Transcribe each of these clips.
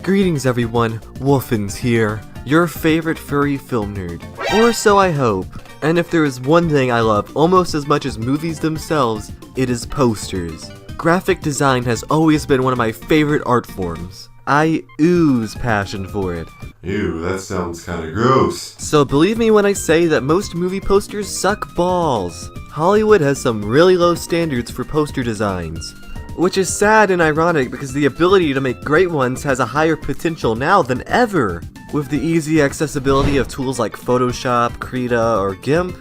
Greetings everyone, WolfinZ here, your favorite furry film nerd. Or so I hope. And if there is one thing I love almost as much as movies themselves, it is posters. Graphic design has always been one of my favorite art forms. I ooze passion for it. Ew, that sounds kinda gross. So believe me when I say that most movie posters suck balls. Hollywood has some really low standards for poster designs. Which is sad and ironic because the ability to make great ones has a higher potential now than ever, with the easy accessibility of tools like Photoshop, Krita, or GIMP.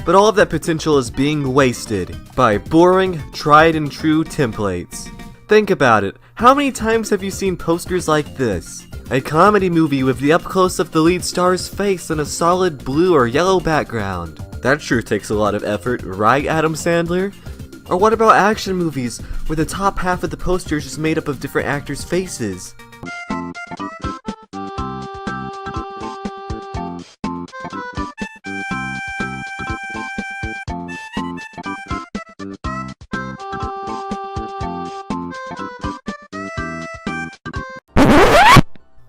But all of that potential is being wasted by boring, tried and true templates. Think about it, how many times have you seen posters like this? A comedy movie with the up-close of the lead star's face on a solid blue or yellow background. That sure takes a lot of effort, right, Adam Sandler? Or what about action movies, where the top half of the poster is just made up of different actors' faces?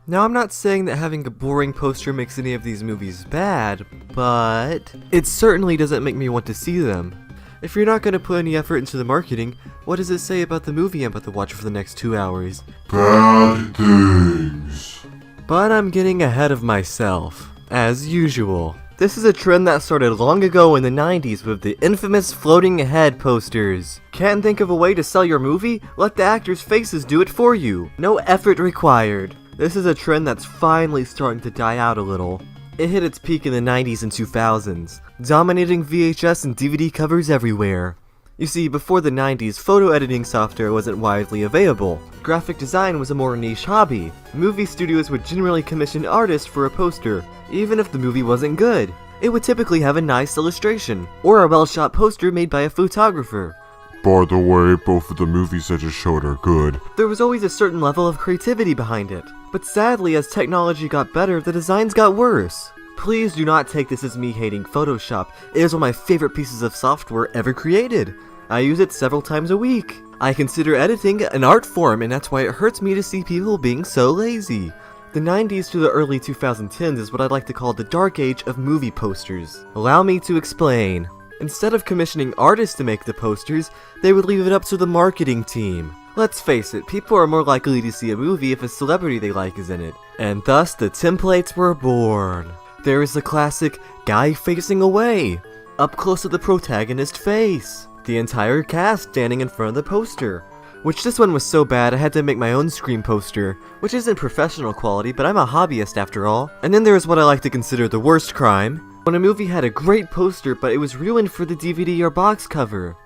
Now, I'm not saying that having a boring poster makes any of these movies bad, but it certainly doesn't make me want to see them. If you're not going to put any effort into the marketing, what does it say about the movie I'm about to watch for the next 2 hours? Bad things. But I'm getting ahead of myself, as usual. This is a trend that started long ago in the 90s with the infamous floating head posters. Can't think of a way to sell your movie? Let the actors' faces do it for you. No effort required. This is a trend that's finally starting to die out a little. It hit its peak in the 90s and 2000s, dominating VHS and DVD covers everywhere. You see, before the 90s, photo editing software wasn't widely available. Graphic design was a more niche hobby. Movie studios would generally commission artists for a poster, even if the movie wasn't good. It would typically have a nice illustration, or a well-shot poster made by a photographer. By the way, both of the movies I just showed are good. There was always a certain level of creativity behind it. But sadly, as technology got better, the designs got worse. Please do not take this as me hating Photoshop. It is one of my favorite pieces of software ever created. I use it several times a week. I consider editing an art form, and that's why it hurts me to see people being so lazy. The 90s to the early 2010s is what I'd like to call the dark age of movie posters. Allow me to explain. Instead of commissioning artists to make the posters, they would leave it up to the marketing team. Let's face it, people are more likely to see a movie if a celebrity they like is in it. And thus, the templates were born. There is the classic guy facing away, up close to the protagonist's face. The entire cast standing in front of the poster. Which this one was so bad I had to make my own screen poster, which isn't professional quality, but I'm a hobbyist after all. And then there is what I like to consider the worst crime. When a movie had a great poster, but it was ruined for the DVD or box cover.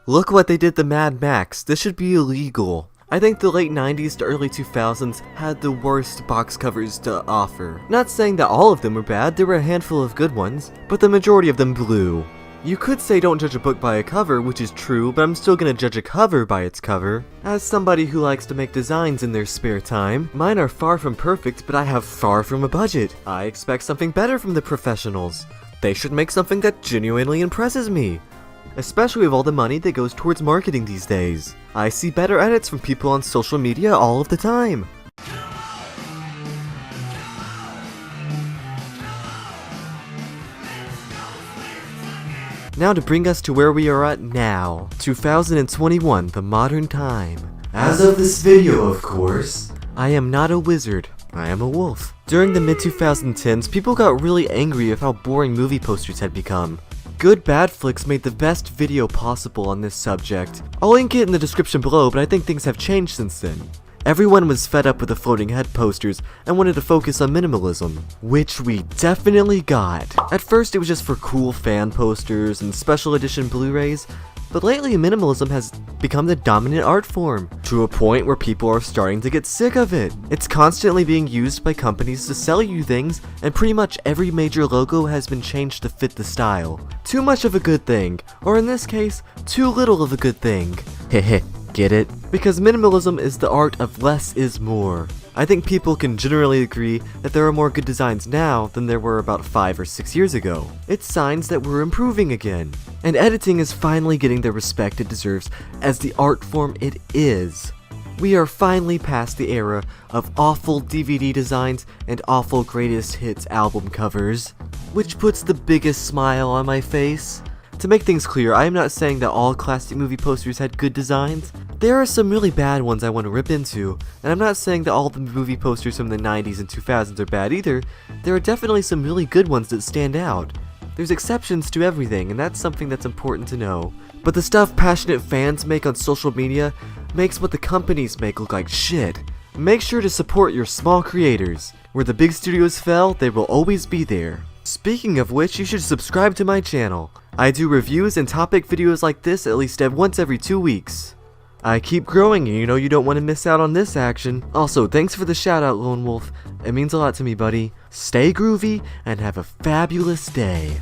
Look what they did to Mad Max, this should be illegal. I think the late 90s to early 2000s had the worst box covers to offer. Not saying that all of them were bad, there were a handful of good ones, but the majority of them blew. You could say don't judge a book by a cover, which is true, but I'm still gonna judge a cover by its cover. As somebody who likes to make designs in their spare time, mine are far from perfect, but I have far from a budget. I expect something better from the professionals. They should make something that genuinely impresses me. Especially with all the money that goes towards marketing these days. I see better edits from people on social media all of the time. Now to bring us to where we are at now, 2021, the modern time. As of this video, of course, I am not a wizard, I am a wolf. During the mid-2010s, people got really angry with how boring movie posters had become. Good Bad Flicks made the best video possible on this subject. I'll link it in the description below, but I think things have changed since then. Everyone was fed up with the floating head posters and wanted to focus on minimalism, which we definitely got. At first it was just for cool fan posters and special edition Blu-rays, but lately minimalism has become the dominant art form, to a point where people are starting to get sick of it. It's constantly being used by companies to sell you things, and pretty much every major logo has been changed to fit the style. Too much of a good thing, or in this case, too little of a good thing. Heh. Get it? Because minimalism is the art of less is more. I think people can generally agree that there are more good designs now than there were about 5 or 6 years ago. It's signs that we're improving again. And editing is finally getting the respect it deserves as the art form it is. We are finally past the era of awful DVD designs and awful greatest hits album covers, which puts the biggest smile on my face. To make things clear, I am not saying that all classic movie posters had good designs. There are some really bad ones I want to rip into, and I'm not saying that all the movie posters from the 90s and 2000s are bad either. There are definitely some really good ones that stand out. There's exceptions to everything, and that's something that's important to know. But the stuff passionate fans make on social media makes what the companies make look like shit. Make sure to support your small creators. Where the big studios fell, they will always be there. Speaking of which, you should subscribe to my channel. I do reviews and topic videos like this at least once every 2 weeks. I keep growing and you know you don't want to miss out on this action. Also, thanks for the shout out, Lone Wolf. It means a lot to me, buddy. Stay groovy and have a fabulous day.